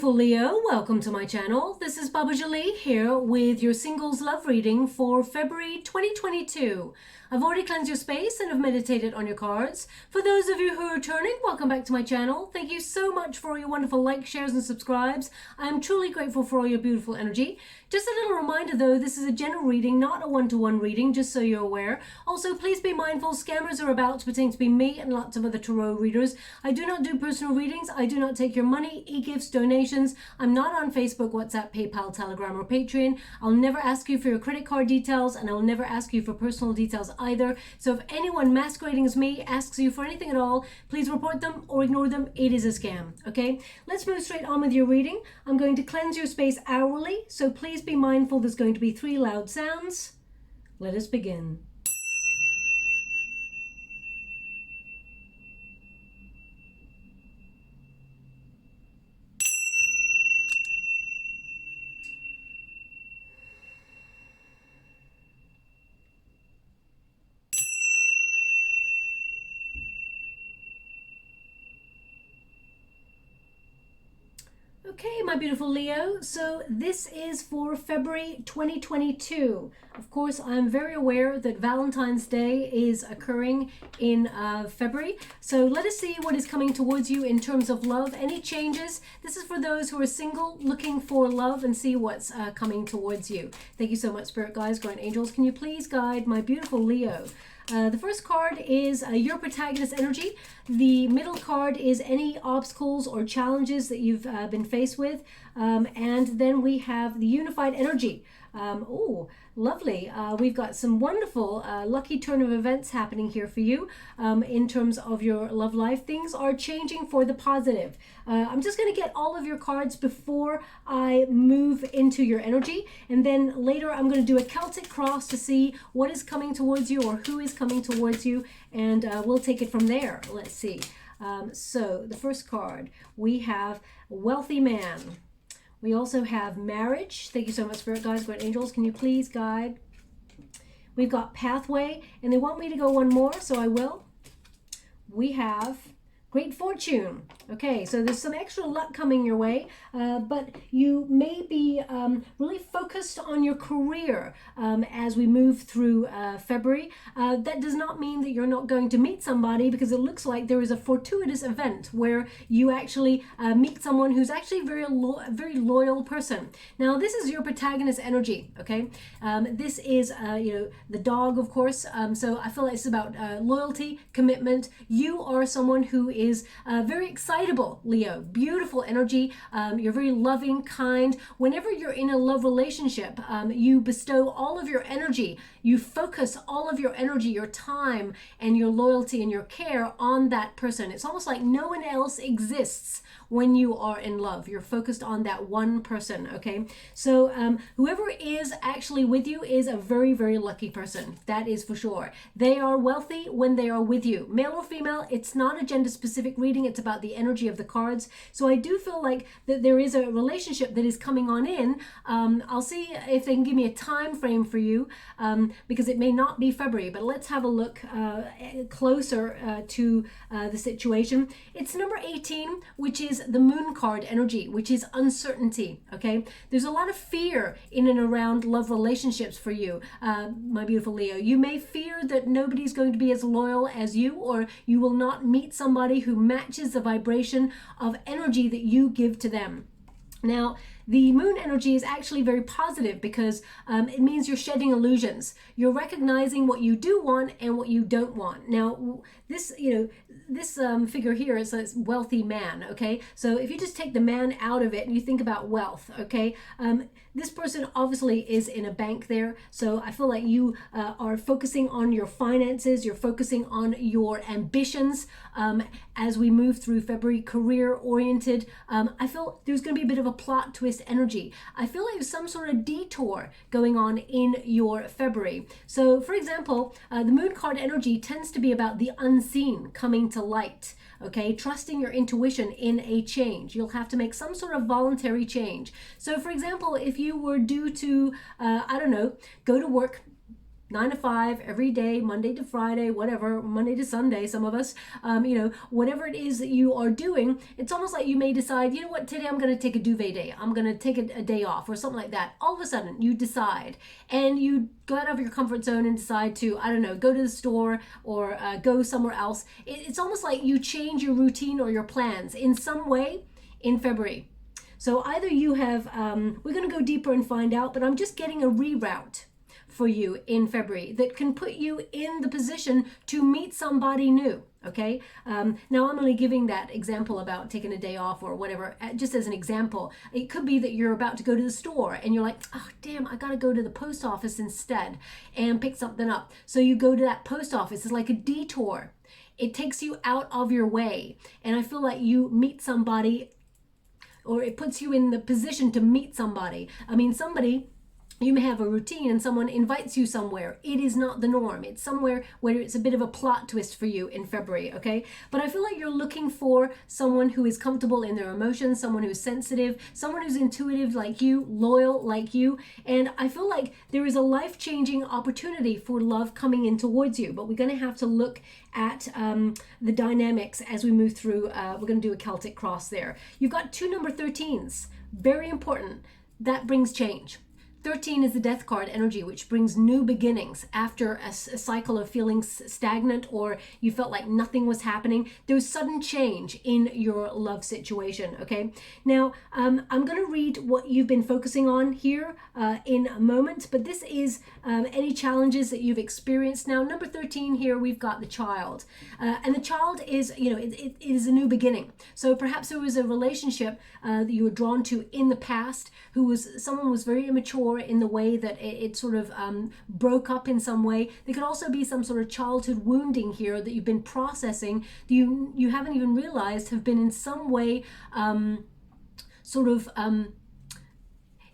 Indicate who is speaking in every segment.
Speaker 1: beautiful Leo, welcome to my channel. This is Baba Jolie here with your singles love reading for February 2022. I've already cleansed your space and have meditated on your cards. For those of you who are returning, welcome back to my channel. Thank you so much for all your wonderful likes, shares and subscribes. I am truly grateful for all your beautiful energy. Just a little reminder though, this is a general reading, not a one-to-one reading, just so you're aware. Also, please be mindful, scammers are about to pretend to be me and lots of other tarot readers. I do not do personal readings. I do not take your money, e-gifts, donations. I'm not on Facebook, WhatsApp, PayPal, Telegram or Patreon. I'll never ask you for your credit card details and I'll never ask you for personal details either. So if anyone masquerading as me asks you for anything at all, please report them or ignore them. It is a scam, okay? Let's move straight on with your reading. I'm going to cleanse your space hourly, so please be mindful there's going to be 3 loud sounds. Let us begin. Okay, my beautiful Leo, so this is for February 2022. Of course, I'm very aware that Valentine's Day is occurring in February. So let us see what is coming towards you in terms of love. Any changes? This is for those who are single, looking for love, and see what's coming towards you. Thank you so much, Spirit Guides, Guardian Angels. Can you please guide my beautiful Leo? The first card is your protagonist energy. The middle card is any obstacles or challenges that you've been faced with. And then we have the unified energy. Oh, lovely. We've got some wonderful lucky turn of events happening here for you in terms of your love life. Things are changing for the positive. I'm just going to get all of your cards before I move into your energy, and then later I'm going to do a Celtic cross to see what is coming towards you or who is coming towards you, and we'll take it from there. Let's see. So the first card, we have wealthy man. We also have marriage. Thank you so much, Spirit Guides, Guardian Angels. Can you please guide? We've got pathway, and they want me to go one more, so I will. We have great fortune. Okay, so there's some extra luck coming your way, but you may be really focused on your career as we move through February. That does not mean that you're not going to meet somebody, because it looks like there is a fortuitous event where you actually meet someone who's actually a very loyal person. Now, this is your protagonist energy, okay? This is, you know, the dog, of course. So I feel like it's about loyalty, commitment. You are someone who is very excitable, Leo. Beautiful energy. You're very loving, kind. Whenever you're in a love relationship, you bestow all of your energy. You focus all of your energy, your time, and your loyalty and your care on that person. It's almost like no one else exists when you are in love. You're focused on that one person, okay? So whoever is actually with you is a very, very lucky person. That is for sure. They are wealthy when they are with you. Male or female, it's not a gender-specific reading. It's about the energy of the cards. So I do feel like that there is a relationship that is coming on in. I'll see if they can give me a time frame for you, because it may not be February, but let's have a look closer to the situation. It's number 18, which is the moon card energy, which is uncertainty, okay? There's a lot of fear in and around love relationships for you, my beautiful Leo. You may fear that nobody's going to be as loyal as you, or you will not meet somebody who matches the vibration of energy that you give to them. Now, the moon energy is actually very positive, because it means you're shedding illusions. You're recognizing what you do want and what you don't want. Now, this, you know, this figure here is a wealthy man, okay? So if you just take the man out of it and you think about wealth, okay? This person obviously is in a bank there. So I feel like you are focusing on your finances. You're focusing on your ambitions as we move through February, career-oriented. I feel there's going to be a bit of a plot twist energy. I feel like there's some sort of detour going on in your February. So for example, the moon card energy tends to be about the unseen coming to light. Okay, trusting your intuition in a change. You'll have to make some sort of voluntary change. So for example, if you were due to, I don't know, go to work 9 to 5 every day, Monday to Friday, whatever, Monday to Sunday, some of us, you know, whatever it is that you are doing, it's almost like you may decide, you know what, today I'm going to take a duvet day. I'm going to take a day off or something like that. All of a sudden you decide and you go out of your comfort zone and decide to, I don't know, go to the store or go somewhere else. It's almost like you change your routine or your plans in some way in February. So either you have, we're going to go deeper and find out, but I'm just getting a reroute for you in February that can put you in the position to meet somebody new. Okay. Now I'm only giving that example about taking a day off or whatever, just as an example. It could be that you're about to go to the store and you're like, oh, damn, I got to go to the post office instead and pick something up. So you go to that post office. It's like a detour. It takes you out of your way. And I feel like you meet somebody, or it puts you in the position to meet somebody. I mean, you may have a routine and someone invites you somewhere. It is not the norm. It's somewhere where it's a bit of a plot twist for you in February, okay? But I feel like you're looking for someone who is comfortable in their emotions, someone who's sensitive, someone who's intuitive like you, loyal like you. And I feel like there is a life-changing opportunity for love coming in towards you. But we're going to have to look at the dynamics as we move through. We're going to do a Celtic cross there. You've got two number 13s. Very important. That brings change. 13 is the death card energy, which brings new beginnings after a cycle of feeling stagnant or you felt like nothing was happening. There's sudden change in your love situation, okay? Now, I'm going to read what you've been focusing on here in a moment, but this is any challenges that you've experienced. Now, number 13 here, we've got the child. And the child is, you know, it is a new beginning. So perhaps there was a relationship that you were drawn to in the past someone was very immature in the way that it sort of broke up in some way. There could also be some sort of childhood wounding here that you've been processing that you haven't even realized have been in some way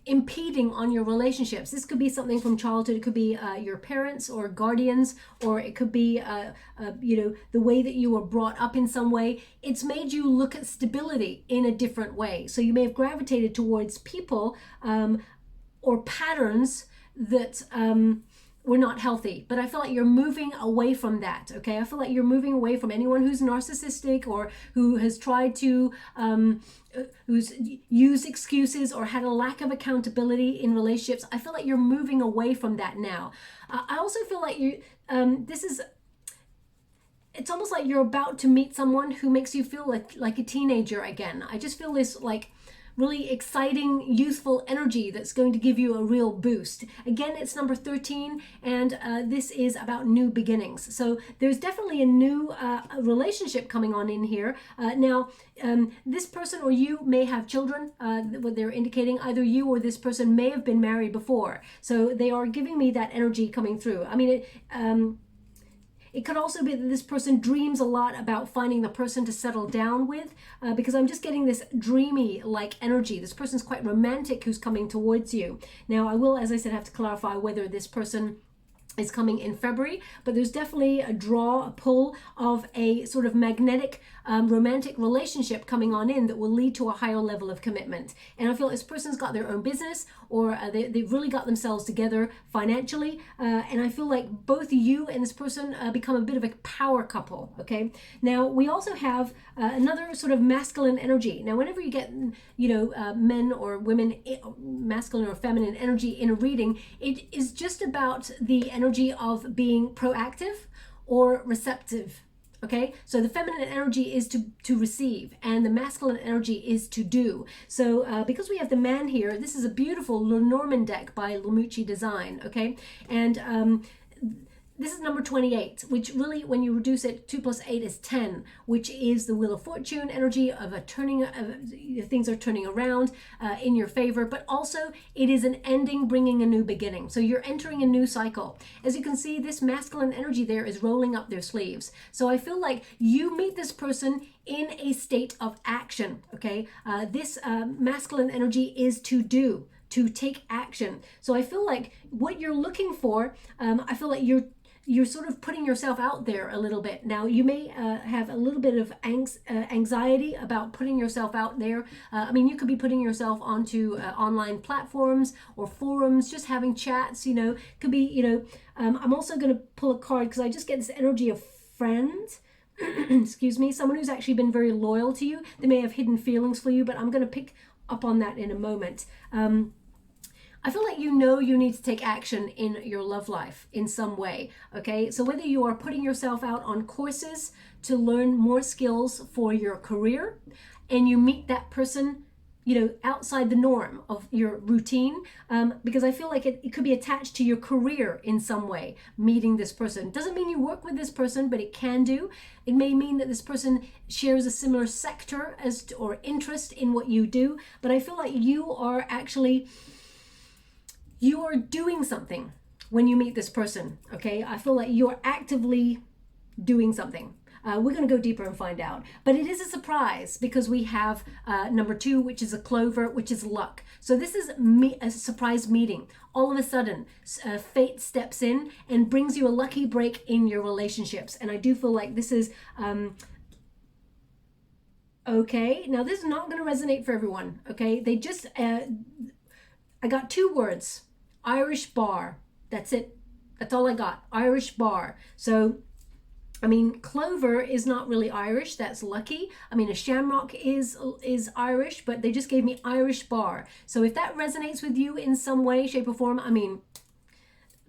Speaker 1: impeding on your relationships. This could be something from childhood. It could be your parents or guardians, or it could be you know, the way that you were brought up in some way. It's made you look at stability in a different way. So you may have gravitated towards people or patterns that were not healthy, but I feel like you're moving away from that, okay? I feel like you're moving away from anyone who's narcissistic or who has tried to who's used excuses or had a lack of accountability in relationships. I feel like you're moving away from that now. I also feel like you it's almost like you're about to meet someone who makes you feel like a teenager again. I just feel this like really exciting, youthful energy that's going to give you a real boost. Again, it's number 13, and this is about new beginnings. So there's definitely a new relationship coming on in here. Now, this person or you may have children, what they're indicating. Either you or this person may have been married before. So they are giving me that energy coming through. I mean, it could also be that this person dreams a lot about finding the person to settle down with, because I'm just getting this dreamy like energy. This person's quite romantic who's coming towards you. Now, I will, as I said, have to clarify whether this person is coming in February, but there's definitely a pull of a sort of magnetic romantic relationship coming on in that will lead to a higher level of commitment. And I feel this person's got their own business, or they've really got themselves together financially, and I feel like both you and this person become a bit of a power couple, okay? Now, we also have another sort of masculine energy. Now, whenever you get, you know, men or women, masculine or feminine energy in a reading, it is just about the energy of being proactive or receptive. Okay, so the feminine energy is to receive, and the masculine energy is to do. So because we have the man here, this is a beautiful Lenormand deck by Lemucci Design. Okay, and this is number 28, which really, when you reduce it, 2 + 8 is 10, which is the Wheel of Fortune energy of a turning, things are turning around in your favor, but also it is an ending, bringing a new beginning. So you're entering a new cycle. As you can see, this masculine energy there is rolling up their sleeves. So I feel like you meet this person in a state of action, okay? This masculine energy is to do, to take action. So I feel like what you're looking for, I feel like you're you're sort of putting yourself out there a little bit. Now, you may have a little bit of anxiety about putting yourself out there. I mean, you could be putting yourself onto online platforms or forums, just having chats, you know, could be, you know, I'm also going to pull a card because I just get this energy of friends. Excuse me, someone who's actually been very loyal to you. They may have hidden feelings for you, but I'm going to pick up on that in a moment. I feel like you know you need to take action in your love life in some way, okay? So whether you are putting yourself out on courses to learn more skills for your career, and you meet that person, you know, outside the norm of your routine, because I feel like it could be attached to your career in some way, meeting this person. Doesn't mean you work with this person, but it can do. It may mean that this person shares a similar sector or interest in what you do, but I feel like you are doing something when you meet this person, okay? I feel like you're actively doing something. We're going to go deeper and find out. But it is a surprise because we have number 2, which is a clover, which is luck. So this is a surprise meeting. All of a sudden, fate steps in and brings you a lucky break in your relationships. And I do feel like this is... okay, now this is not going to resonate for everyone, okay? They just... I got 2 words. Irish bar. That's it. That's all I got. Irish bar. So... I mean, clover is not really Irish. That's lucky. I mean, a shamrock is Irish, but they just gave me Irish bar. So if that resonates with you in some way, shape, or form, I mean,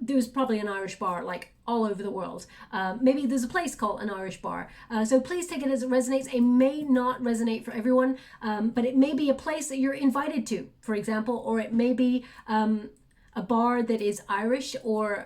Speaker 1: there's probably an Irish bar like all over the world. Maybe there's a place called an Irish bar. So please take it as it resonates. It may not resonate for everyone, but it may be a place that you're invited to, for example, or it may be a bar that is Irish or...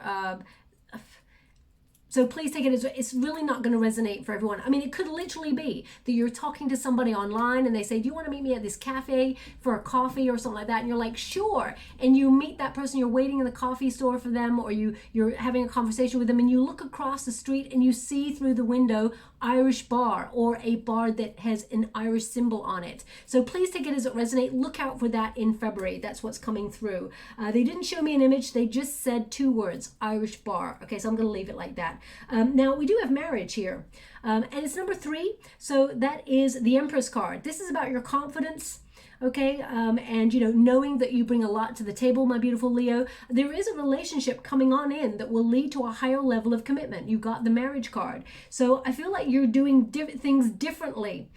Speaker 1: So please take it as it's really not going to resonate for everyone. I mean, it could literally be that you're talking to somebody online and they say, do you want to meet me at this cafe for a coffee or something like that? And you're like, sure. And you meet that person, you're waiting in the coffee store for them, or you're having a conversation with them, and you look across the street and you see through the window Irish bar or a bar that has an Irish symbol on it. So please take it as it resonates. Look out for that in February. That's what's coming through. They didn't show me an image. They just said 2 words, Irish bar. Okay, so I'm going to leave it like that. Now, we do have marriage here, and it's number 3. So that is the Empress card. This is about your confidence. Okay, and you know, knowing that you bring a lot to the table, my beautiful Leo. There is a relationship coming on in that will lead to a higher level of commitment. You got the marriage card. So I feel like you're doing things differently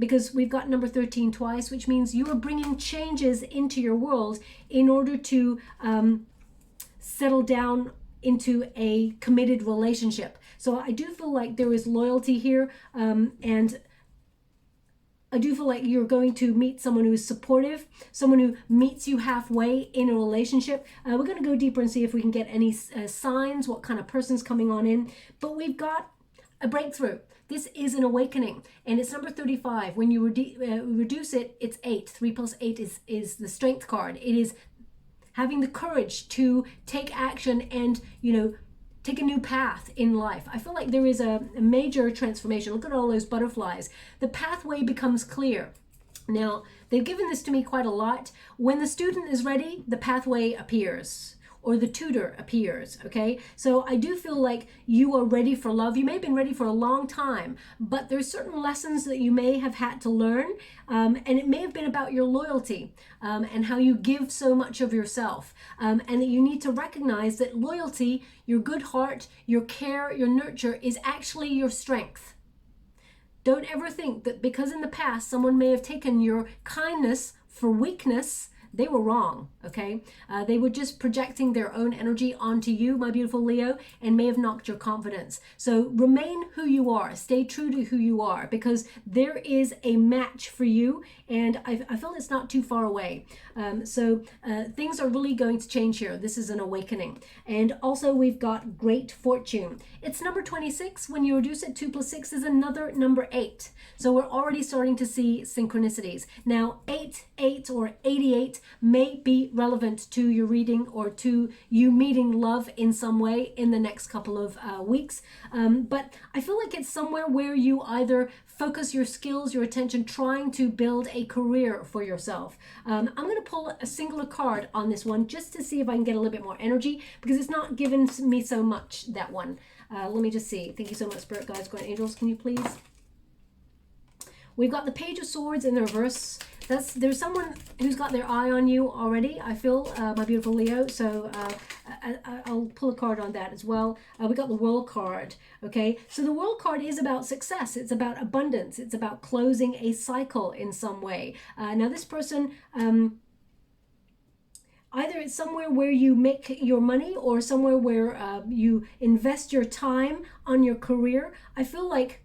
Speaker 1: because we've got number 13 twice, which means you are bringing changes into your world in order to settle down into a committed relationship. So I do feel like there is loyalty here, and I do feel like you're going to meet someone who is supportive, someone who meets you halfway in a relationship. We're going to go deeper and see if we can get any signs, what kind of person's coming on in. But we've got a breakthrough. This is an awakening, and it's number 35. When you reduce it, it's 8. 3 plus 8 is the strength card. It is having the courage to take action and, you know, take a new path in life. I feel like there is a major transformation. Look at all those butterflies. The pathway becomes clear. Now, they've given this to me quite a lot. When the student is ready, the pathway appears, or the tutor appears, okay? So I do feel like you are ready for love. You may have been ready for a long time, but there's certain lessons that you may have had to learn, and it may have been about your loyalty and how you give so much of yourself, and that you need to recognize that loyalty, your good heart, your care, your nurture is actually your strength. Don't ever think that because in the past someone may have taken your kindness for weakness, they were wrong, okay? They were just projecting their own energy onto you, my beautiful Leo, and may have knocked your confidence. So remain who you are. Stay true to who you are, because there is a match for you, and I feel it's not too far away. So things are really going to change here. This is an awakening. And also we've got great fortune. It's number 26. When you reduce it, 2 plus 6 is another number 8. So we're already starting to see synchronicities. Now, 8, 8, or 88, may be relevant to your reading or to you meeting love in some way in the next couple of weeks. But I feel like it's somewhere where you either focus your skills, your attention, trying to build a career for yourself. I'm going to pull a singular card on this one just to see if I can get a little bit more energy, because it's not giving me so much, that one. Let me just see. Thank you so much, Spirit Guides, Guardian Angels. Can you please? We've got the Page of Swords in the reverse. There's someone who's got their eye on you already, I feel, my beautiful Leo. So I'll pull a card on that as well. We got the World card. Okay, so the World card is about success. It's about abundance. It's about closing a cycle in some way. Now this person, either it's somewhere where you make your money or somewhere where you invest your time on your career. I feel like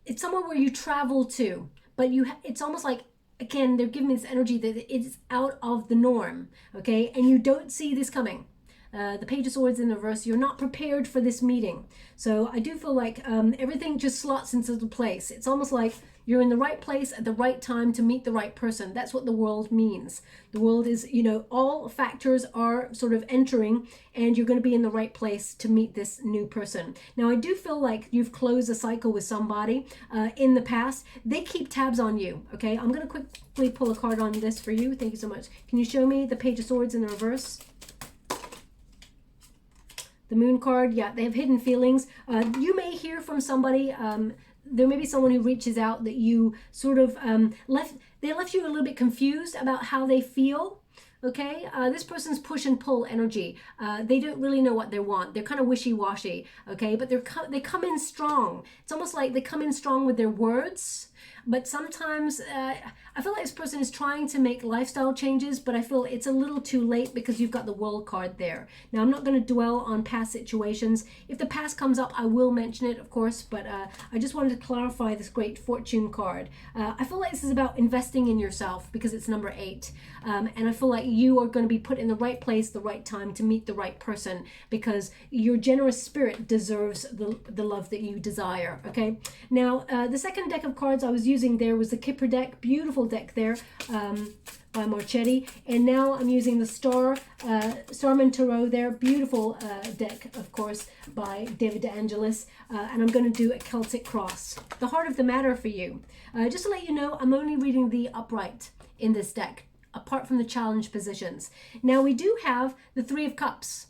Speaker 1: it's somewhere where you travel to, but it's almost like, again, they're giving me this energy that it's out of the norm, okay? And you don't see this coming. The Page of Swords in the reverse, you're not prepared for this meeting. So I do feel like everything just slots into the place. It's almost like you're in the right place at the right time to meet the right person. That's what the world means. The world is, you know, all factors are sort of entering, and you're going to be in the right place to meet this new person. Now, I do feel like you've closed a cycle with somebody in the past. They keep tabs on you, okay? I'm going to quickly pull a card on this for you. Thank you so much. Can you show me the Page of Swords in the reverse? The Moon card, yeah, they have hidden feelings. You may hear from somebody. There may be someone who reaches out that you sort of left you a little bit confused about how they feel. Okay, this person's push and pull energy. They don't really know what they want. They're kind of wishy-washy. Okay, but they come in strong. It's almost like they come in strong with their words. But sometimes I feel like this person is trying to make lifestyle changes, but I feel it's a little too late because you've got the World card there. Now, I'm not going to dwell on past situations. If the past comes up, I will mention it, of course, but I just wanted to clarify this great Fortune card. I feel like this is about investing in yourself because it's number 8. And I feel like you are going to be put in the right place, the right time to meet the right person, because your generous spirit deserves the love that you desire, okay? Now, the second deck of cards I was using there was the Kipper deck, beautiful deck there by Marchetti, and now I'm using the STARMAN Tarot there, beautiful deck, of course, by David Angelis, and I'm going to do a Celtic cross, the heart of the matter for you. Just to let you know, I'm only reading the upright in this deck, apart from the challenge positions. Now we do have the Three of Cups.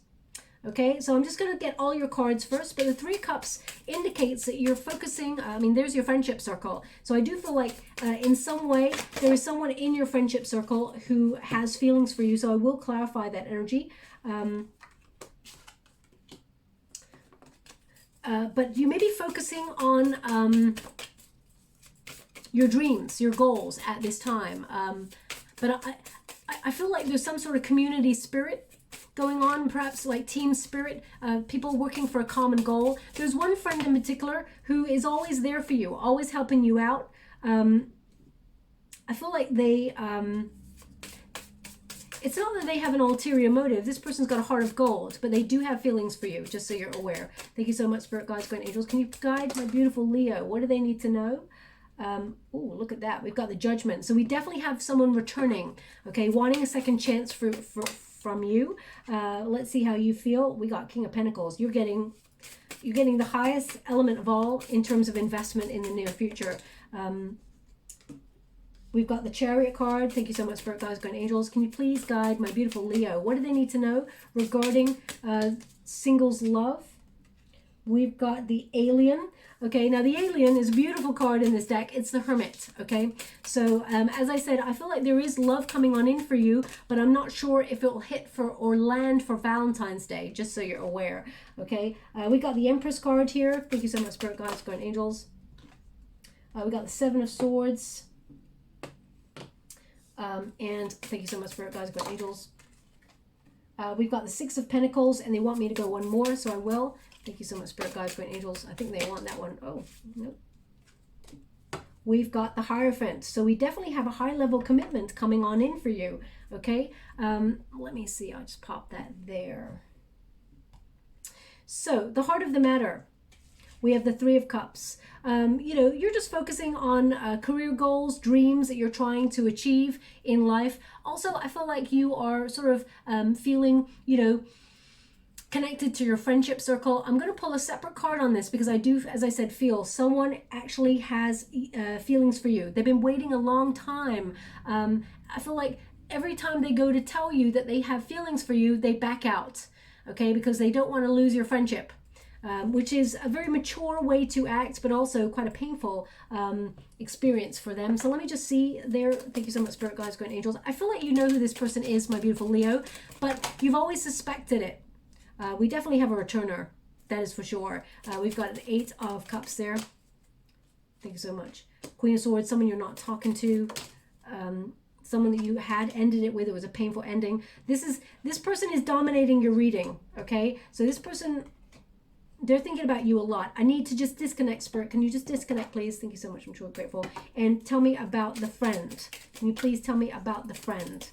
Speaker 1: Okay, so I'm just going to get all your cards first, but the Three of Cups indicates that you're focusing, I mean, there's your friendship circle. So I do feel like in some way there is someone in your friendship circle who has feelings for you, so I will clarify that energy. But you may be focusing on your dreams, your goals at this time. But I feel like there's some sort of community spirit going on, perhaps like team spirit, people working for a common goal. There's one friend in particular who is always there for you, always helping you out. I feel like they, it's not that they have an ulterior motive. This person's got a heart of gold, but they do have feelings for you, just so you're aware. Thank you so much, Spirit Guides, Guardian Angels. Can you guide my beautiful Leo? What do they need to know? Oh, look at that. We've got the Judgment. So we definitely have someone returning, okay, wanting a second chance from you. Let's see how you feel. We got King of Pentacles. You're getting the highest element of all in terms of investment in the near future. We've got the Chariot card. Thank you so much, Spirit Guides, Guardian Angels. Can you please guide my beautiful Leo? What do they need to know regarding singles love? We've got the Alien. Okay, now the Alien is a beautiful card in this deck. It's the Hermit, okay? So, as I said, I feel like there is love coming on in for you, but I'm not sure if it will hit for or land for Valentine's Day, just so you're aware, okay? We got the Empress card here. Thank you so much, Spirit Guides, Guardian Angels. We got the Seven of Swords. And thank you so much, Spirit Guides, Guardian Angels. We've got the Six of Pentacles, and they want me to go one more, so I will. Thank you so much, Spirit Guides, Guardian Angels. I think they want that one. Oh, nope. We've got the Hierophant. So we definitely have a high-level commitment coming on in for you, okay? Let me see. I'll just pop that there. So, the heart of the matter. we have the Three of Cups. You know, you're just focusing on career goals, dreams that you're trying to achieve in life. Also, I feel like you are sort of feeling, you know, connected to your friendship circle. I'm going to pull a separate card on this because I do, as I said, feel someone actually has feelings for you. They've been waiting a long time. I feel like every time they go to tell you that they have feelings for you, they back out, okay, because they don't want to lose your friendship, which is a very mature way to act, but also quite a painful experience for them. So let me just see there. Thank you so much, Spirit Guides, Guardian Angels. I feel like you know who this person is, my beautiful Leo, but you've always suspected it. We definitely have a returner, that is for sure. We've got an Eight of Cups there. Thank you so much. Queen of Swords, someone you're not talking to, someone that you had ended it with. It was a painful ending. This person is dominating your reading, okay? So this person, they're thinking about you a lot. I need to just disconnect, Spirit. Can you just disconnect, please? Thank you so much. I'm truly grateful. And tell me about the friend. Can you please tell me about the friend?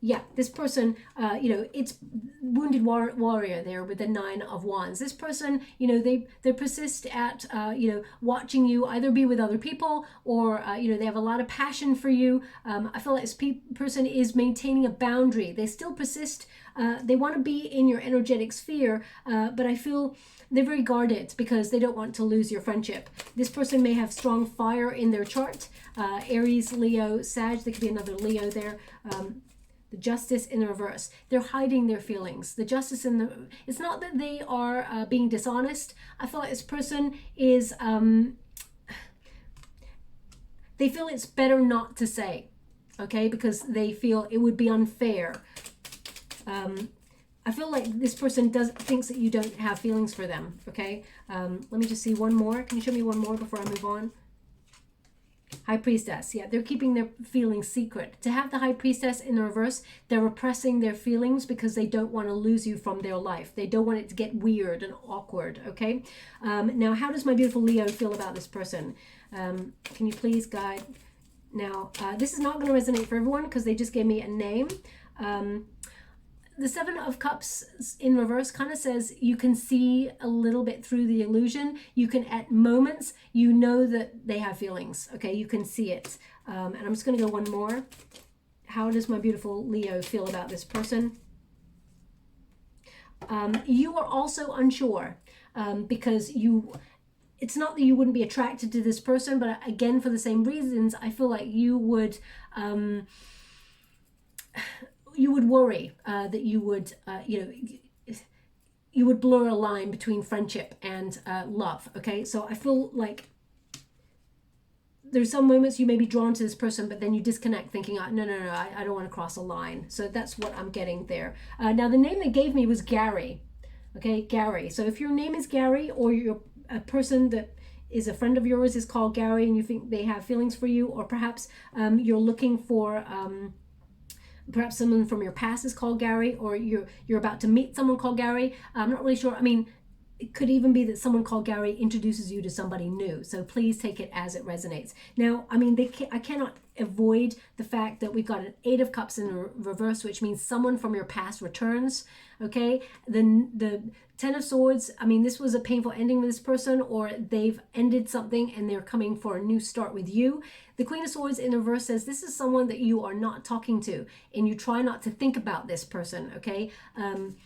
Speaker 1: Yeah, this person, you know, it's wounded warrior there with the Nine of Wands. This person, you know, they persist at, you know, watching you either be with other people or, you know, they have a lot of passion for you. I feel like this person is maintaining a boundary. They still persist. They want to be in your energetic sphere, but I feel they're very guarded because they don't want to lose your friendship. This person may have strong fire in their chart. Aries, Leo, Sag. There could be another Leo there. The Justice in the reverse. They're hiding their feelings. The Justice in the... It's not that they are being dishonest. I feel like this person is... they feel it's better not to say. Okay? Because they feel it would be unfair. I feel like this person thinks that you don't have feelings for them. Okay? Let me just see one more. Can you show me one more before I move on? High Priestess. Yeah, they're keeping their feelings secret. To have the High Priestess in the reverse, they're repressing their feelings because they don't want to lose you from their life. They don't want it to get weird and awkward, okay? Now, how does my beautiful Leo feel about this person? Can you please guide? Now, this is not going to resonate for everyone because they just gave me a name. The Seven of Cups in reverse kind of says you can see a little bit through the illusion. You can, at moments, you know that they have feelings. Okay, you can see it. And I'm just going to go one more. How does my beautiful Leo feel about this person? You are also unsure because it's not that you wouldn't be attracted to this person, but again, for the same reasons, I feel like you would... you would worry that you would, you know, you would blur a line between friendship and love, okay? So I feel like there's some moments you may be drawn to this person, but then you disconnect thinking, no, I don't want to cross a line. So that's what I'm getting there. Now, the name they gave me was Gary, okay? Gary. So if your name is Gary or you're a person that is a friend of yours is called Gary and you think they have feelings for you, or perhaps you're looking for... perhaps someone from your past is called Gary, or you're about to meet someone called Gary. I'm not really sure. I mean, it could even be that someone called Gary introduces you to somebody new. So please take it as it resonates. Now, I mean, I cannot avoid the fact that we've got an Eight of Cups in reverse, which means someone from your past returns. Okay, the Ten of Swords, I mean, this was a painful ending with this person, or they've ended something and they're coming for a new start with you. The Queen of Swords in reverse says this is someone that you are not talking to, and you try not to think about this person, okay? And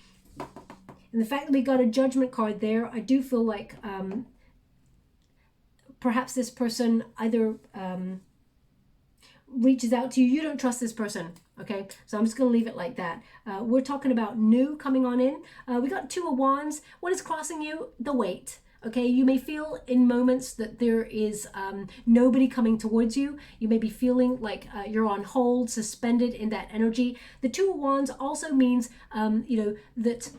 Speaker 1: the fact that we got a Judgment card there, I do feel like perhaps this person either reaches out to you. You don't trust this person, okay? So I'm just going to leave it like that. We're talking about new coming on in. We got Two of Wands. What is crossing you? The weight. Okay, you may feel in moments that there is nobody coming towards you. You may be feeling like you're on hold, suspended in that energy. The Two of Wands also means, you know, that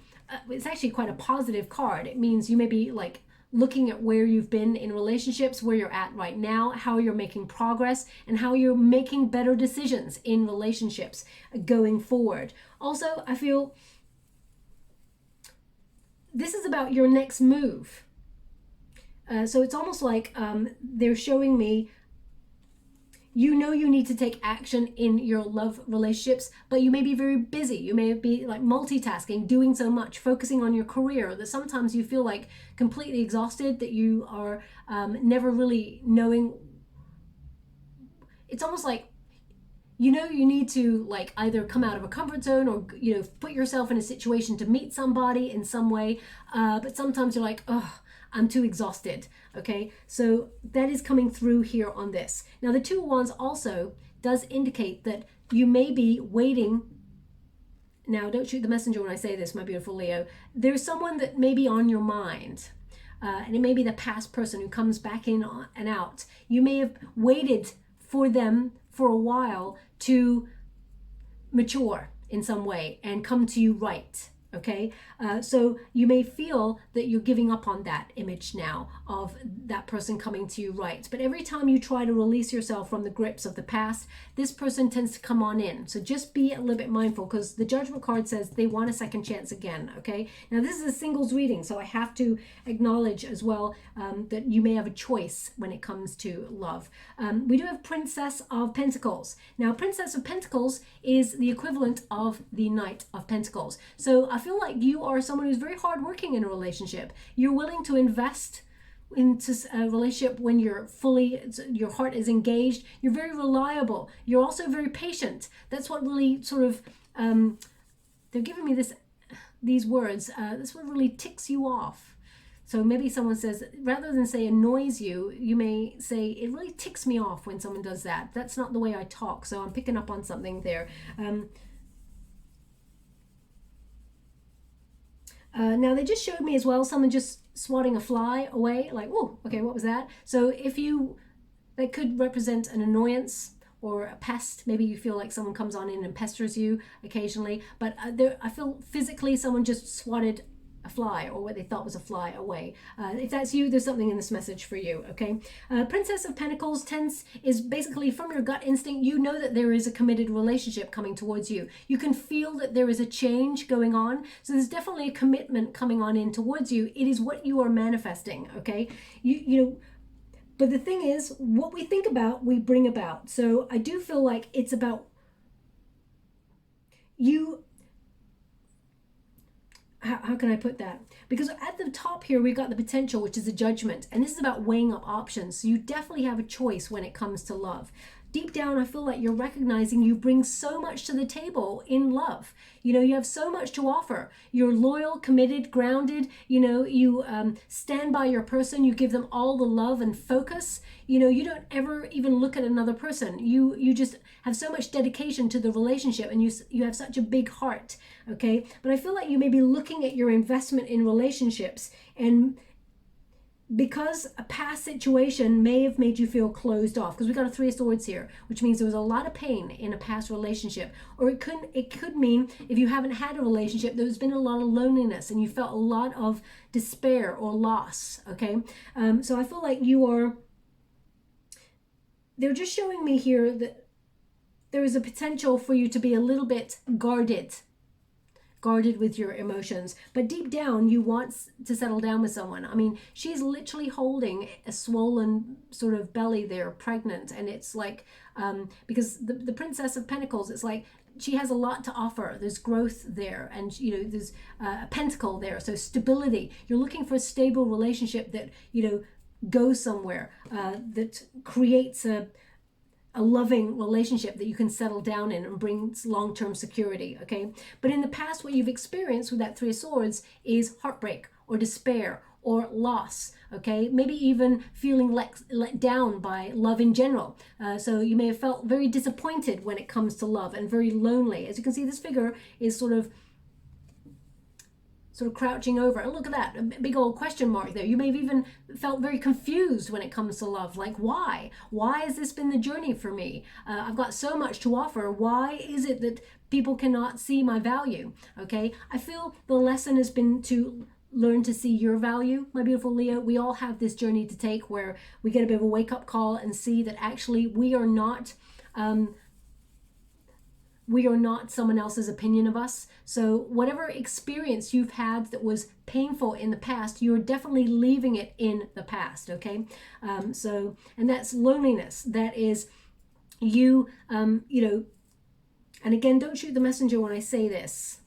Speaker 1: it's actually quite a positive card. It means you may be like looking at where you've been in relationships, where you're at right now, how you're making progress, and how you're making better decisions in relationships going forward. Also, I feel this is about your next move. So it's almost like they're showing me you know you need to take action in your love relationships, but you may be very busy. You may be like multitasking, doing so much, focusing on your career, that sometimes you feel like completely exhausted, that you are never really knowing. It's almost like, you know, you need to like either come out of a comfort zone or, you know, put yourself in a situation to meet somebody in some way. But sometimes you're like, oh, I'm too exhausted. Okay, so that is coming through here on this. Now, the Two of Wands also does indicate that you may be waiting. Now, don't shoot the messenger when I say this, my beautiful Leo. There's someone that may be on your mind. And it may be the past person who comes back in and out. You may have waited for them for a while to mature in some way and come to you right. Okay, so you may feel that you're giving up on that image now of that person coming to you right. But every time you try to release yourself from the grips of the past, this person tends to come on in. So just be a little bit mindful, because the Judgment card says they want a second chance again. Okay, now this is a singles reading, so I have to acknowledge as well that you may have a choice when it comes to love. We do have Princess of Pentacles. Now, Princess of Pentacles is the equivalent of the Knight of Pentacles. So I feel like you are someone who's very hardworking in a relationship. You're willing to invest into a relationship when you're fully, your heart is engaged. You're very reliable. You're also very patient. That's what really sort of, they're giving me these words. That's what really ticks you off. So maybe someone says, rather than say annoys you, you may say, it really ticks me off when someone does that. That's not the way I talk. So I'm picking up on something there. Now, they just showed me as well someone just swatting a fly away, like, oh, okay, what was that? So that could represent an annoyance or a pest. Maybe you feel like someone comes on in and pesters you occasionally, but I feel physically someone just swatted a fly, or what they thought was a fly, away. If that's you, there's something in this message for you, okay? Princess of Pentacles is basically from your gut instinct. You know that there is a committed relationship coming towards you. You can feel that there is a change going on. So there's definitely a commitment coming on in towards you. It is what you are manifesting, okay? You know, but the thing is, what we think about, we bring about. So I do feel like it's about you. How can I put that? Because at the top here, we've got the potential, which is a judgment. And this is about weighing up options. So you definitely have a choice when it comes to love. Deep down, I feel like you're recognizing you bring so much to the table in love. You know, you have so much to offer. You're loyal, committed, grounded. You know, you stand by your person. You give them all the love and focus. You know, you don't ever even look at another person. You just have so much dedication to the relationship, and you have such a big heart, okay? But I feel like you may be looking at your investment in relationships, and because a past situation may have made you feel closed off, because we've got a Three of Swords here, which means there was a lot of pain in a past relationship. Or it could mean, if you haven't had a relationship, there's been a lot of loneliness and you felt a lot of despair or loss, okay? So I feel like they're just showing me here that there is a potential for you to be a little bit guarded with your emotions, but deep down you want to settle down with someone. I mean, she's literally holding a swollen sort of belly there, pregnant, and it's like because the Princess of Pentacles, it's like she has a lot to offer. There's growth there, and you know, there's a pentacle there, so stability. You're looking for a stable relationship that, you know, goes somewhere, that creates a loving relationship that you can settle down in and brings long-term security, okay? But in the past, what you've experienced with that Three of Swords is heartbreak or despair or loss, okay? Maybe even feeling let down by love in general. So you may have felt very disappointed when it comes to love and very lonely. As you can see, this figure is sort of crouching over. And look at that, a big old question mark there. You may have even felt very confused when it comes to love. Like, why? Why has this been the journey for me? I've got so much to offer. Why is it that people cannot see my value? Okay, I feel the lesson has been to learn to see your value, my beautiful Leo. We all have this journey to take where we get a bit of a wake-up call and see that actually we are not someone else's opinion of us. So whatever experience you've had that was painful in the past, you're definitely leaving it in the past, okay? And that's loneliness. That is you, you know, and again, don't shoot the messenger when I say this.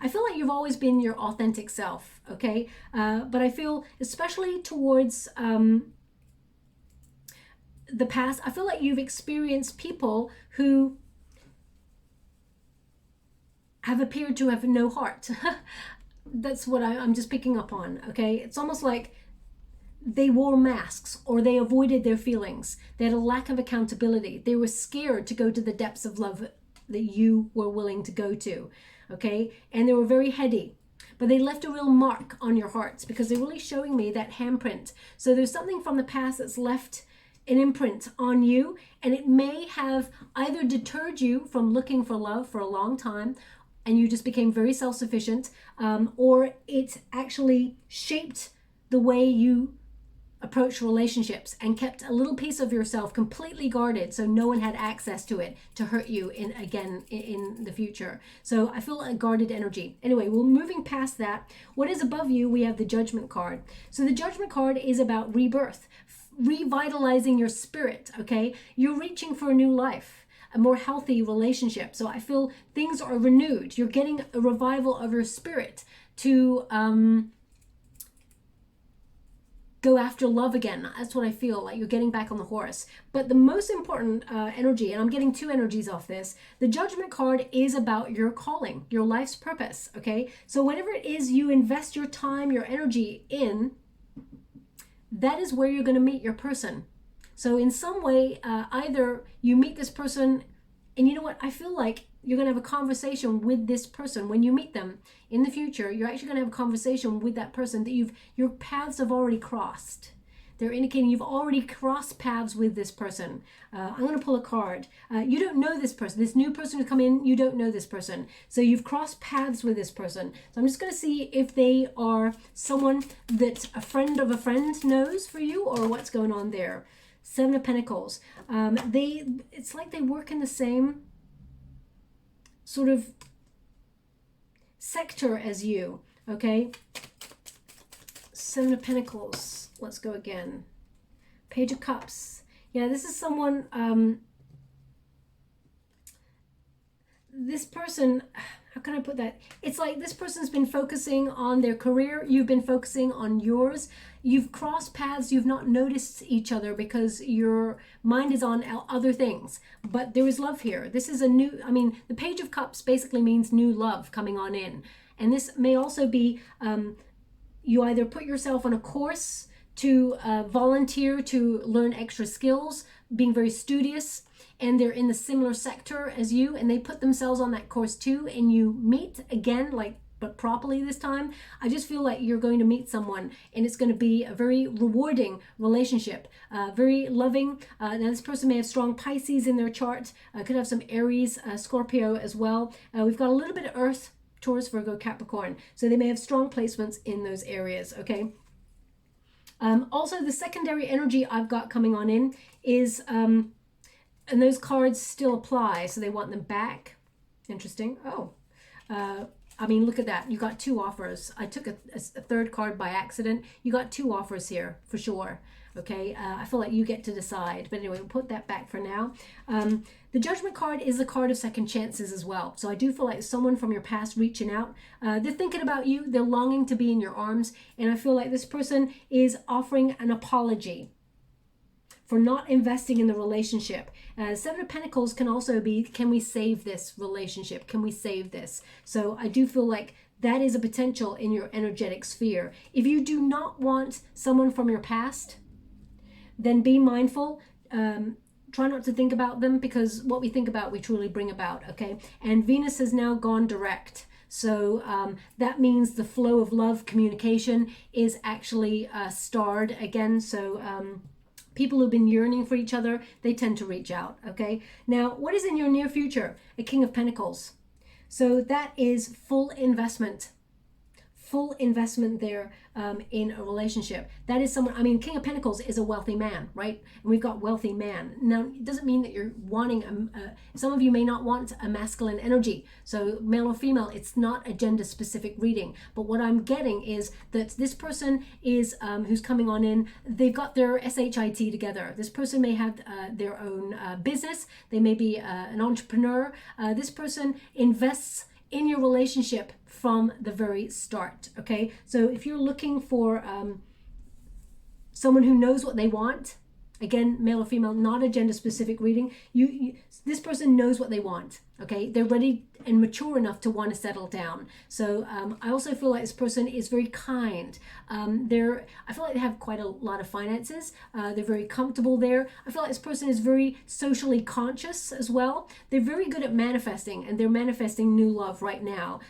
Speaker 1: I feel like you've always been your authentic self, okay? But I feel, especially towards the past, I feel like you've experienced people who have appeared to have no heart. That's what I'm just picking up on, okay? It's almost like they wore masks, or they avoided their feelings. They had a lack of accountability. They were scared to go to the depths of love that you were willing to go to, okay? And they were very heady, but they left a real mark on your hearts because they're really showing me that handprint. So there's something from the past that's left an imprint on you, and it may have either deterred you from looking for love for a long time, and you just became very self-sufficient, or it actually shaped the way you approach relationships and kept a little piece of yourself completely guarded so no one had access to it to hurt you in the future. So I feel a guarded energy. Anyway, we're moving past that. What is above you? We have the Judgment card. So the Judgment card is about rebirth, revitalizing your spirit, okay? You're reaching for a new life, a more healthy relationship. So I feel things are renewed. You're getting a revival of your spirit to go after love again. That's what I feel like. You're getting back on the horse. But the most important energy, and I'm getting two energies off this, the Judgment card is about your calling, your life's purpose, okay? So whatever it is you invest your time, your energy in, that is where you're going to meet your person. So in some way, either you meet this person, and you know what? I feel like you're going to have a conversation with this person. When you meet them in the future, you're actually going to have a conversation with that person that your paths have already crossed. They're indicating you've already crossed paths with this person. I'm going to pull a card. You don't know this person. This new person who's come in, you don't know this person. So you've crossed paths with this person. So I'm just going to see if they are someone that a friend of a friend knows for you, or what's going on there. Seven of Pentacles. It's like they work in the same sort of sector as you, okay? Seven of Pentacles. Let's go again. Page of Cups. Yeah, this is someone, this person, how can I put that? It's like this person's been focusing on their career. You've been focusing on yours. You've crossed paths. You've not noticed each other because your mind is on other things. But there is love here. This is a new, the Page of Cups basically means new love coming on in. And this may also be, you either put yourself on a course to volunteer to learn extra skills, being very studious, and they're in the similar sector as you, and they put themselves on that course too, and you meet again, but properly this time. I just feel like you're going to meet someone, and it's going to be a very rewarding relationship, very loving. Now this person may have strong Pisces in their chart, could have some Aries, Scorpio as well. We've got a little bit of Earth, Taurus, Virgo, Capricorn, so they may have strong placements in those areas, okay? Also, the secondary energy I've got coming on in is, and those cards still apply, so they want them back. Interesting. Oh, look at that. You got two offers. I took a third card by accident. You got two offers here for sure. Okay, I feel like you get to decide. But anyway, we'll put that back for now. The Judgment card is a card of second chances as well. So I do feel like someone from your past reaching out. They're thinking about you. They're longing to be in your arms. And I feel like this person is offering an apology for not investing in the relationship. Seven of Pentacles can also be, can we save this relationship? Can we save this? So I do feel like that is a potential in your energetic sphere. If you do not want someone from your past, then be mindful. Try not to think about them, because what we think about, we truly bring about, okay? And Venus has now gone direct. So that means the flow of love, communication is actually starred again. So people who've been yearning for each other, they tend to reach out, okay? Now, what is in your near future? A King of Pentacles. So that is full investment. full investment there in a relationship. That is someone, I mean, King of Pentacles is a wealthy man, right? And we've got wealthy man. Now, it doesn't mean that you're wanting, some of you may not want a masculine energy. So male or female, it's not a gender specific reading. But what I'm getting is that this person is, who's coming on in, they've got their SHIT together. This person may have their own business. They may be an entrepreneur. This person invests in your relationship from the very start. Okay, so if you're looking for someone who knows what they want, again, male or female, not a gender specific reading, this person knows what they want. Okay, they're ready and mature enough to want to settle down. So I also feel like this person is very kind. I feel like they have quite a lot of finances. They're very comfortable there. I feel like this person is very socially conscious as well. They're very good at manifesting, and they're manifesting new love right now.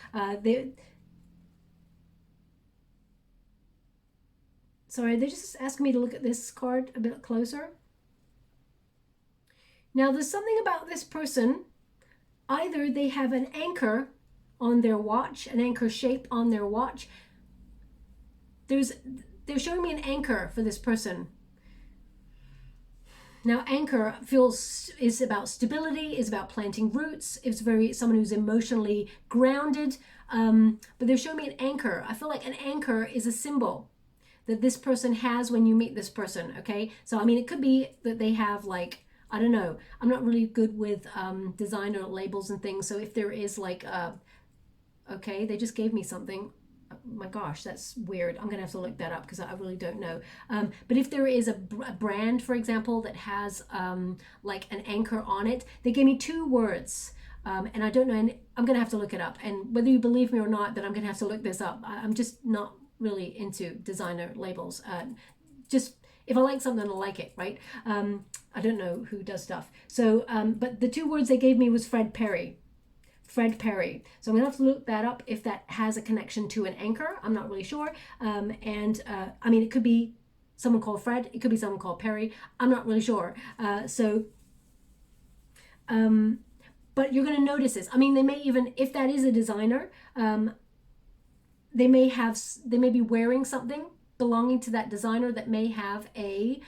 Speaker 1: Sorry, they're just asking me to look at this card a bit closer. Now, there's something about this person. Either they have an anchor on their watch, an anchor shape on their watch. They're showing me an anchor for this person. Now, anchor is about stability, is about planting roots. It's someone who's emotionally grounded. But they're showing me an anchor. I feel like an anchor is a symbol that this person has when you meet this person. Okay, so I mean, it could be that they have, like, I don't know. I'm not really good with designer labels and things. So if there is like, okay, they just gave me something. Oh my gosh, that's weird. I'm going to have to look that up because I really don't know. But if there is a brand, for example, that has like an anchor on it, they gave me 2 words. And I don't know, and I'm going to have to look it up. And whether you believe me or not, that I'm going to have to look this up. I'm just not really into designer labels. Just if I like something, I like it, right? I don't know who does stuff. So, but the 2 words they gave me was Fred Perry. Fred Perry. So I'm gonna have to look that up if that has a connection to an anchor. I'm not really sure. I mean, it could be someone called Fred. It could be someone called Perry. I'm not really sure. But you're gonna notice this. I mean, they may even, if that is a designer, they may be wearing something belonging to that designer that may have a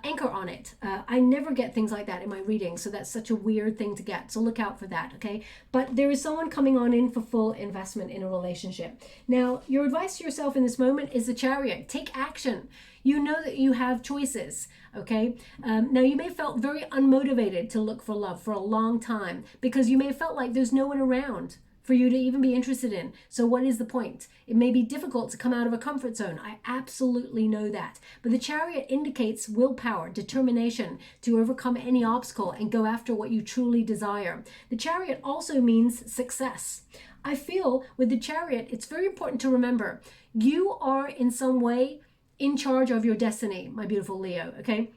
Speaker 1: anchor on it. I never get things like that in my readings, so that's such a weird thing to get. So look out for that, okay? But there is someone coming on in for full investment in a relationship. Now, your advice to yourself in this moment is the Chariot. Take action. You know that you have choices, okay? Now, you may have felt very unmotivated to look for love for a long time because you may have felt like there's no one around for you to even be interested in. So what is the point? It may be difficult to come out of a comfort zone. I absolutely know that. But the Chariot indicates willpower, determination to overcome any obstacle and go after what you truly desire. The Chariot also means success. I feel with the Chariot, it's very important to remember you are in some way in charge of your destiny, my beautiful Leo, okay?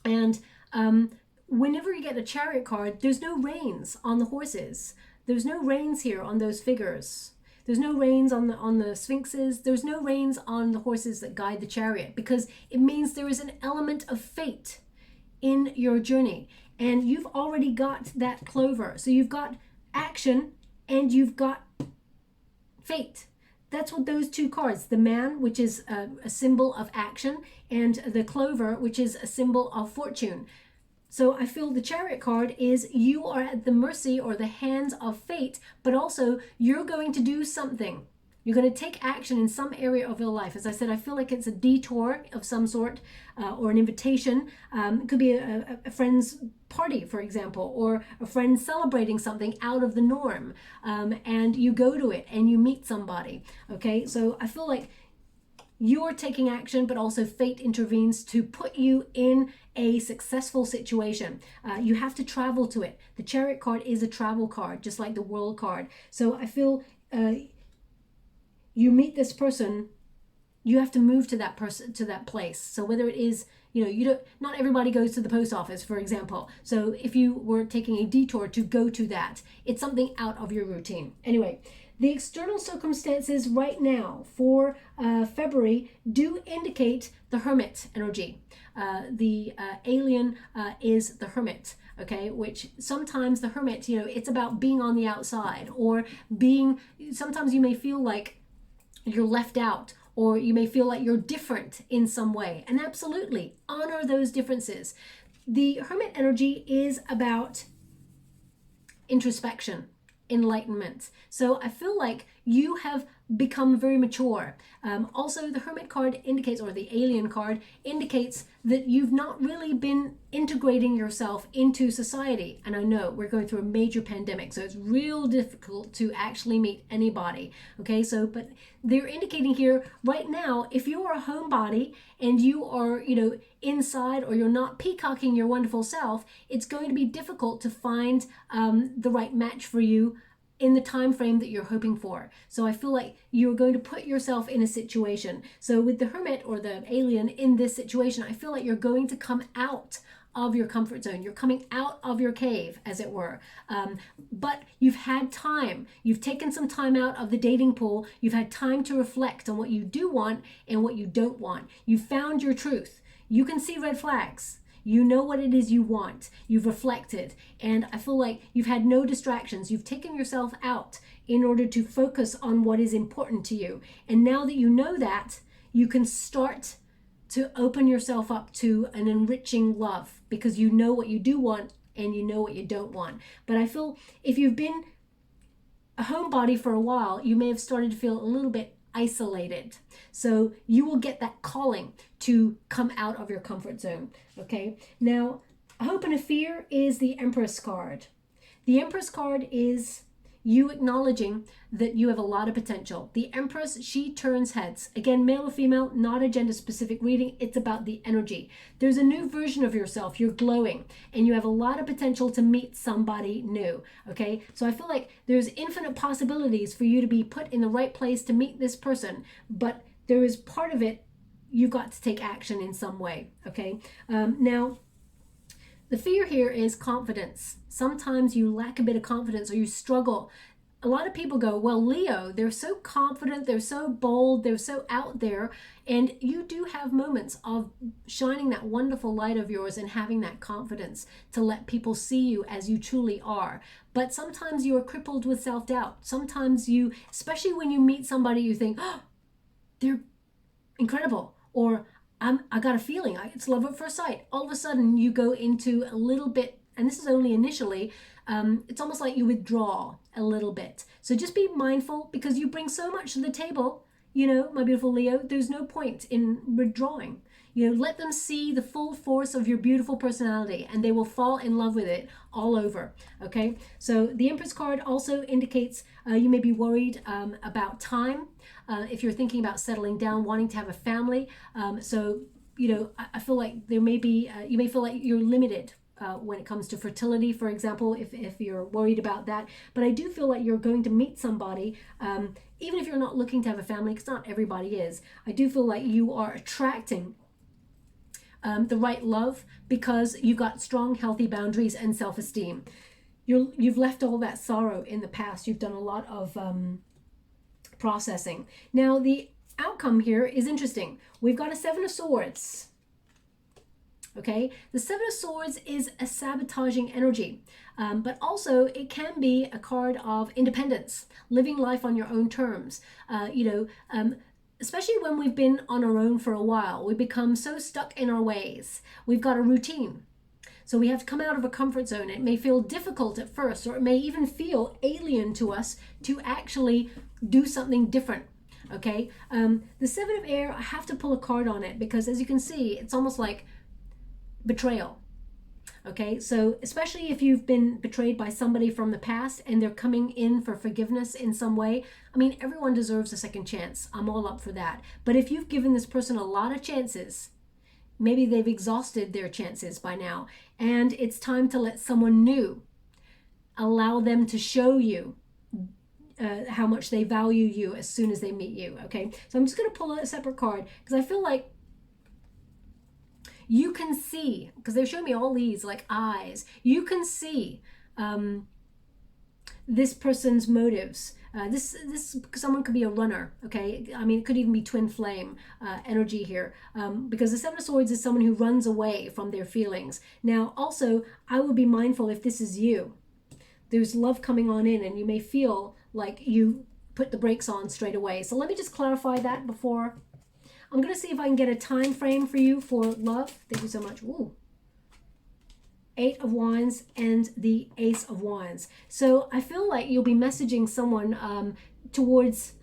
Speaker 1: And whenever you get a Chariot card, there's no reins on the horses. There's no reins here on those figures. There's no reins on the sphinxes. There's no reins on the horses that guide the Chariot, because it means there is an element of fate in your journey. And you've already got that clover. So you've got action and you've got fate. That's what those 2 cards, the man, which is a symbol of action, and the clover, which is a symbol of fortune. So I feel the Chariot card is you are at the mercy or the hands of fate, but also you're going to do something. You're going to take action in some area of your life. As I said, I feel like it's a detour of some sort or an invitation. It could be a friend's party, for example, or a friend celebrating something out of the norm. And you go to it and you meet somebody. Okay, so I feel like you're taking action, but also fate intervenes to put you in a successful situation. You have to travel to it. The Chariot card is a travel card, just like the World card. So I feel you meet this person, you have to move to that person, to that place. So whether it is, not everybody goes to the post office, for example. So if you were taking a detour to go to that, it's something out of your routine. Anyway, the external circumstances right now for February do indicate the Hermit energy. The alien is the Hermit, okay, which sometimes the Hermit, it's about being on the outside or sometimes you may feel like you're left out, or you may feel like you're different in some way. And absolutely honor those differences. The Hermit energy is about introspection, enlightenment. So I feel like you have become very mature. Also, the Hermit card indicates, or the Alien card indicates, that you've not really been integrating yourself into society. And I know we're going through a major pandemic, so it's real difficult to actually meet anybody. Okay, so, but they're indicating here right now, if you are a homebody and you are, inside, or you're not peacocking your wonderful self, it's going to be difficult to find the right match for you in the time frame that you're hoping for. So I feel like you're going to put yourself in a situation. So with the Hermit or the Alien in this situation, I feel like you're going to come out of your comfort zone. You're coming out of your cave, as it were. But you've had time. You've taken some time out of the dating pool. You've had time to reflect on what you do want and what you don't want. You've found your truth. You can see red flags. You know what it is you want. You've reflected. And I feel like you've had no distractions. You've taken yourself out in order to focus on what is important to you. And now that you know that, you can start to open yourself up to an enriching love, because you know what you do want and you know what you don't want. But I feel if you've been a homebody for a while, you may have started to feel a little bit isolated. So you will get that calling to come out of your comfort zone. Okay, now a hope and a fear is the Empress card. The Empress card is you acknowledging that you have a lot of potential. The Empress, she turns heads. Again, male or female, not a gender specific reading. It's about the energy. There's a new version of yourself. You're glowing and you have a lot of potential to meet somebody new. Okay, so I feel like there's infinite possibilities for you to be put in the right place to meet this person, but there is part of it you've got to take action in some way. Okay, now the fear here is confidence. Sometimes you lack a bit of confidence, or you struggle. A lot of people go, well, Leo, they're so confident, they're so bold, they're so out there. And you do have moments of shining that wonderful light of yours and having that confidence to let people see you as you truly are. But sometimes you are crippled with self-doubt. Sometimes you, especially when you meet somebody, you think, oh, they're incredible, or I got a feeling, it's love at first sight. All of a sudden you go into a little bit, and this is only initially, it's almost like you withdraw a little bit. So just be mindful, because you bring so much to the table, my beautiful Leo. There's no point in withdrawing. Let them see the full force of your beautiful personality, and they will fall in love with it all over. Okay, so the Empress card also indicates you may be worried about time. If you're thinking about settling down, wanting to have a family. So, I feel like there may be, you may feel like you're limited when it comes to fertility, for example, if you're worried about that. But I do feel like you're going to meet somebody, even if you're not looking to have a family, because not everybody is. I do feel like you are attracting the right love, because you've got strong, healthy boundaries and self-esteem. You've left all that sorrow in the past. You've done a lot of processing. Now, the outcome here is interesting. We've got a Seven of Swords. Okay, the Seven of Swords is a sabotaging energy, but also it can be a card of independence, living life on your own terms. Especially when we've been on our own for a while, we become so stuck in our ways. We've got a routine. So we have to come out of a comfort zone. It may feel difficult at first, or it may even feel alien to us to actually do something different. Okay, the Seven of Air, I have to pull a card on it, because as you can see, it's almost like betrayal. Okay, so especially if you've been betrayed by somebody from the past and they're coming in for forgiveness in some way. I mean, everyone deserves a second chance. I'm all up for that. But if you've given this person a lot of chances, maybe they've exhausted their chances by now, and it's time to let someone new, allow them to show you how much they value you as soon as they meet you. Okay, so I'm just going to pull a separate card, because I feel like you can see, because they're showing me all these like eyes, you can see this person's motives. This someone could be a runner. Okay, I mean, it could even be twin flame energy here, because the Seven of Swords is someone who runs away from their feelings. Now, also, I would be mindful if this is you. There's love coming on in, and you may feel like you put the brakes on straight away. So let me just clarify that before. I'm going to see if I can get a time frame for you for love. Thank you so much. Ooh. 8 of Wands and the Ace of Wands. So I feel like you'll be messaging someone towards,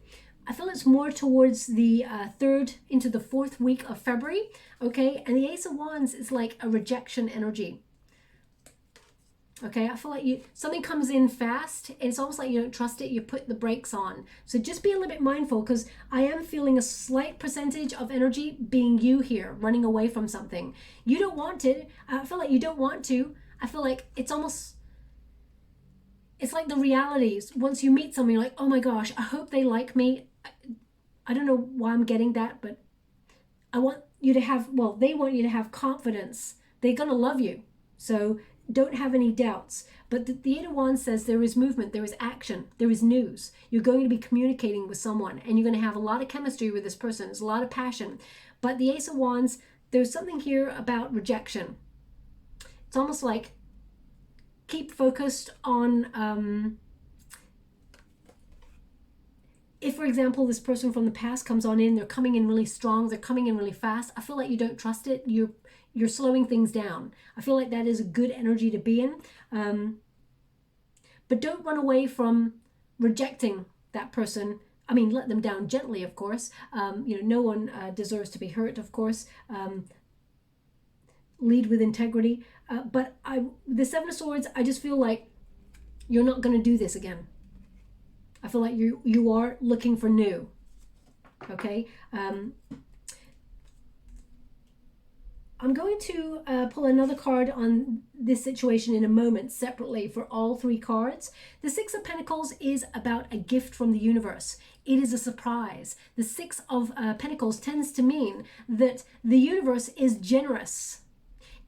Speaker 1: I feel it's more towards the 3rd into the 4th week of February, okay? And the Ace of Wands is like a rejection energy. Okay, I feel like something comes in fast and it's almost like you don't trust it, you put the brakes on. So just be a little bit mindful, because I am feeling a slight percentage of energy being you here, running away from something. You don't want it. I feel like you don't want to. I feel like it's almost, it's like the realities. Once you meet someone, you're like, oh my gosh, I hope they like me. I don't know why I'm getting that, but I want you to have, well, they want you to have confidence. They're going to love you. So don't have any doubts. But the 8 of Wands says there is movement, there is action, there is news. You're going to be communicating with someone and you're going to have a lot of chemistry with this person. There's a lot of passion. But the Ace of Wands, there's something here about rejection. It's almost like keep focused on, if, for example, this person from the past comes on in, they're coming in really strong, they're coming in really fast. I feel like you don't trust it. You're slowing things down. I feel like that is a good energy to be in. But don't run away from rejecting that person. I mean, let them down gently, of course. No one deserves to be hurt, of course. Lead with integrity. But the 7 of Swords, I just feel like you're not going to do this again. I feel like you are looking for new. Okay? I'm going to pull another card on this situation in a moment separately for all 3 cards. The 6 of Pentacles is about a gift from the universe. It is a surprise. The 6 of Pentacles tends to mean that the universe is generous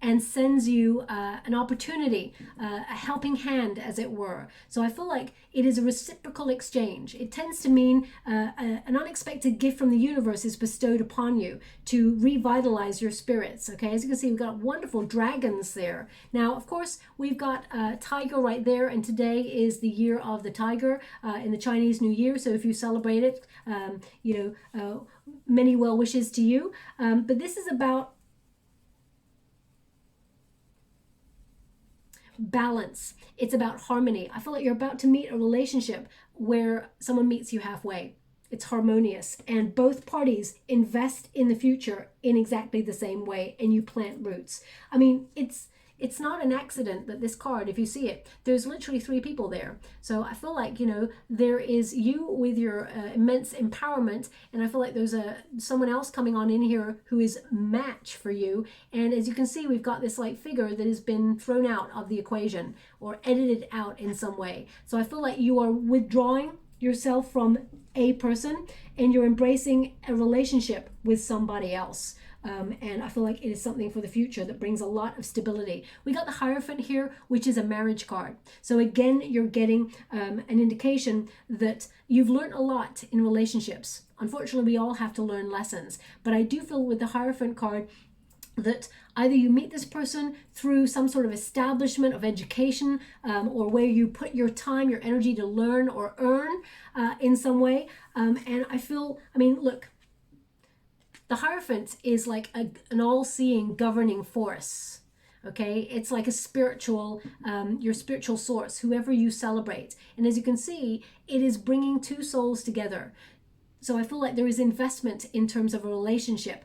Speaker 1: and sends you an opportunity, a helping hand, as it were. So I feel like it is a reciprocal exchange. It tends to mean an unexpected gift from the universe is bestowed upon you to revitalize your spirits. Okay, as you can see, we've got wonderful dragons there. Now, of course, we've got a tiger right there, and today is the year of the tiger in the Chinese New Year. So if you celebrate it, many well wishes to you. But this is about balance. It's about harmony. I feel like you're about to meet a relationship where someone meets you halfway. It's harmonious, and both parties invest in the future in exactly the same way, and you plant roots. I mean, it's not an accident that this card, if you see it, there's literally 3 people there. So I feel like, there is you with your immense empowerment, and I feel like there's someone else coming on in here who is match for you. And as you can see, we've got this like figure that has been thrown out of the equation or edited out in some way. So I feel like you are withdrawing yourself from a person and you're embracing a relationship with somebody else. And I feel like it is something for the future that brings a lot of stability. We got the Hierophant here, which is a marriage card. So again, you're getting an indication that you've learned a lot in relationships. Unfortunately, we all have to learn lessons. But I do feel with the Hierophant card that either you meet this person through some sort of establishment of education, or where you put your time, your energy to learn or earn in some way. And I feel, look, the Hierophant is like an all-seeing governing force. Okay, it's like a spiritual, your spiritual source, whoever you celebrate. And as you can see, it is bringing 2 souls together. So I feel like there is investment in terms of a relationship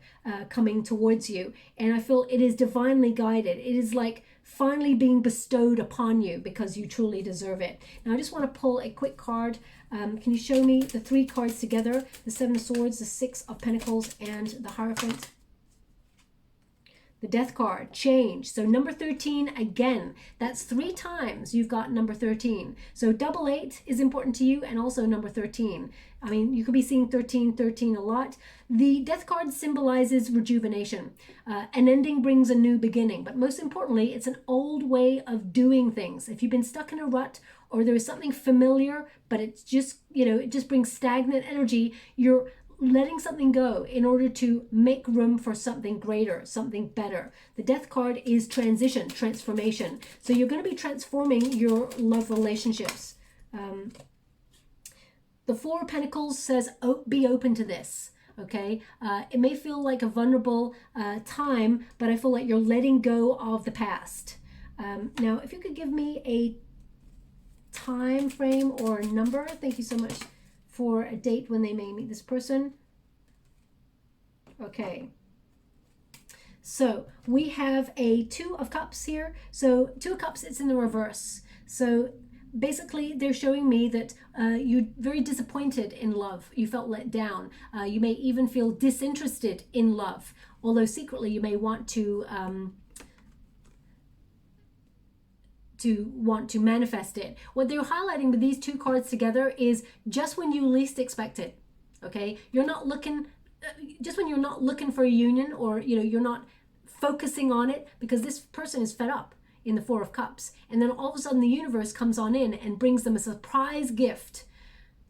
Speaker 1: coming towards you. And I feel it is divinely guided. It is like finally being bestowed upon you because you truly deserve it. Now I just want to pull a quick card. Can you show me the 3 cards together? The 7 of Swords, the 6 of Pentacles, and the Hierophant. The Death card, change. So number 13, again, that's 3 times you've got number 13. So double 8 is important to you, and also number 13. I mean, you could be seeing 13, 13 a lot. The Death card symbolizes rejuvenation. An ending brings a new beginning, but most importantly, it's an old way of doing things. If you've been stuck in a rut, or there is something familiar, but it's just, it just brings stagnant energy, you're letting something go in order to make room for something greater, something better. The Death card is transition, transformation. So you're going to be transforming your love relationships. the Four of Pentacles says, oh, be open to this. Okay, it may feel like a vulnerable time, but I feel like you're letting go of the past. Now, if you could give me a time frame or a number, thank you so much, for a date when they may meet this person. Okay. So we have a Two of Cups here. So Two of Cups, it's in the reverse. So basically, they're showing me that you're very disappointed in love. You felt let down. You may even feel disinterested in love, although secretly you may want to manifest it. What they're highlighting with these two cards together is just when you least expect it. Okay, you're not looking. Just when you're not looking for a union, or you're not focusing on it, because this person is fed up in the Four of Cups, and then all of a sudden the universe comes on in and brings them a surprise gift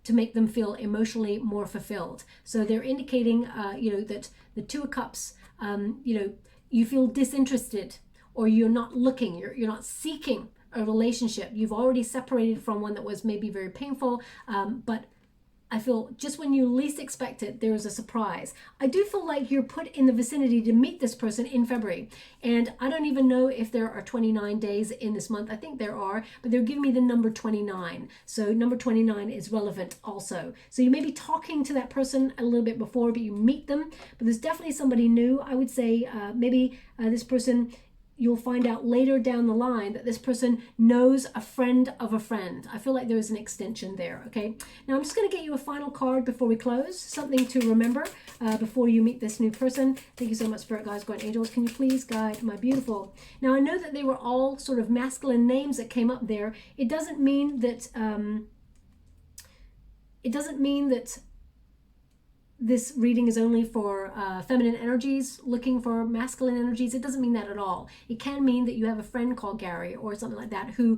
Speaker 1: to make them feel emotionally more fulfilled. So they're indicating that the Two of Cups, you feel disinterested, or you're not looking, you're not seeking a relationship. You've already separated from one that was maybe very painful, but I feel just when you least expect it, there is a surprise. I do feel like you're put in the vicinity to meet this person in February. And I don't even know if there are 29 days in this month. I think there are, but they're giving me the number 29. So number 29 is relevant also. So you may be talking to that person a little bit before, but you meet them. But there's definitely somebody new. I would say maybe this person, you'll find out later down the line that this person knows a friend of a friend. I feel like there is an extension there, okay? Now I'm just going to get you a final card before we close, something to remember before you meet this new person. Thank you so much, Spirit Guides, Guardian Angels. Can you please guide my beautiful? Now I know that they were all sort of masculine names that came up there. It doesn't mean that this reading is only for feminine energies looking for masculine energies. It doesn't mean that at all. It can mean that you have a friend called Gary or something like that who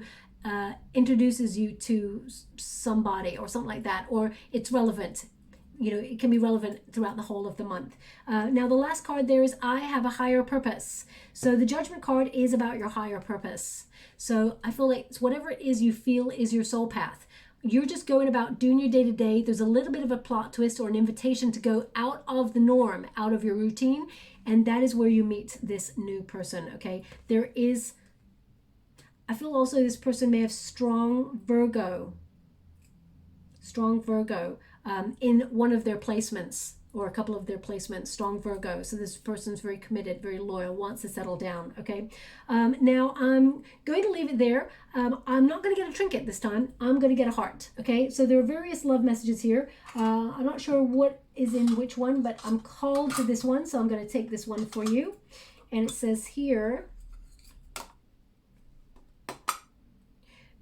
Speaker 1: introduces you to somebody or something like that, or it's relevant. It can be relevant throughout the whole of the month. Now the last card there is I have a higher purpose. So the Judgment card is about your higher purpose. So I feel like it's whatever it is you feel is your soul path. You're just going about doing your day-to-day. There's a little bit of a plot twist or an invitation to go out of the norm, out of your routine, and that is where you meet this new person, okay? I feel also this person may have strong Virgo in one of their placements, or a couple of their placements, strong Virgo. So this person's very committed, very loyal, wants to settle down, okay? Now I'm going to leave it there. I'm not going to get a trinket this time. I'm going to get a heart, okay? So there are various love messages here. I'm not sure what is in which one, but I'm called to this one, so I'm going to take this one for you. And it says here,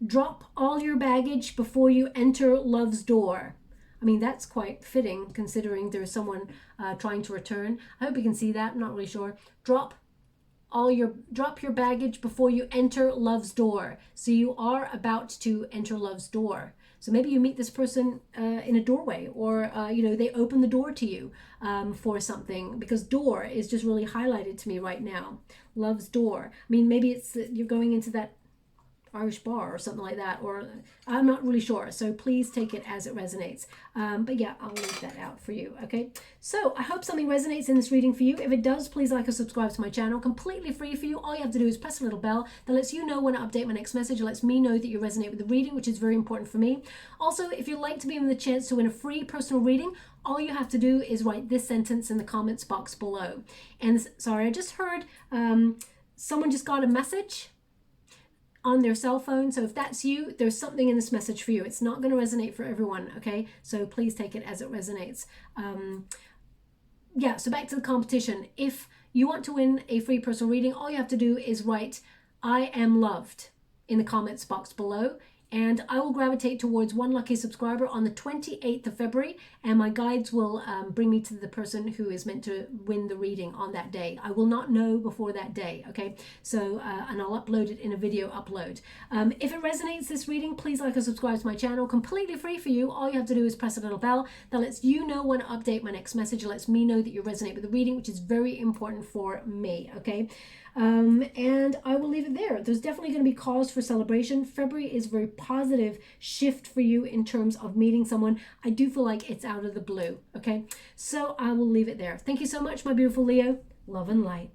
Speaker 1: drop all your baggage before you enter love's door. I mean, that's quite fitting considering there's someone trying to return. I hope you can see that. I'm not really sure. Drop your baggage before you enter love's door. So you are about to enter love's door. So maybe you meet this person in a doorway, or they open the door to you for something, because door is just really highlighted to me right now. Love's door. I mean, maybe it's you're going into that Irish bar or something like that, or I'm not really sure, so please take it as it resonates. But yeah, I'll leave that out for you, okay? So I hope something resonates in this reading for you. If it does, please like or subscribe to my channel, completely free for you. All you have to do is press a little bell that lets you know when I update my next message. It lets me know that you resonate with the reading, which is very important for me. Also, if you'd like to be given the chance to win a free personal reading, all you have to do is write this sentence in the comments box below. And sorry, I just heard someone just got a message on their cell phone. So if that's you, there's something in this message for you. It's not going to resonate for everyone, okay? So please take it as it resonates. Yeah, so back to the competition. If you want to win a free personal reading, all you have to do is write I am loved in the comments box below, and I will gravitate towards one lucky subscriber on the 28th of February, and my guides will bring me to the person who is meant to win the reading on that day. I will not know before that day, okay? So, and I'll upload it in a video upload. If it resonates, this reading, please like or subscribe to my channel, completely free for you. All you have to do is press a little bell that lets you know when I update my next message. It lets me know that you resonate with the reading, which is very important for me, okay? And I will leave it there. There's definitely going to be cause for celebration. February is a very positive shift for you in terms of meeting someone. I do feel like it's out of the blue. Okay, so I will leave it there. Thank you so much, my beautiful Leo. Love and light.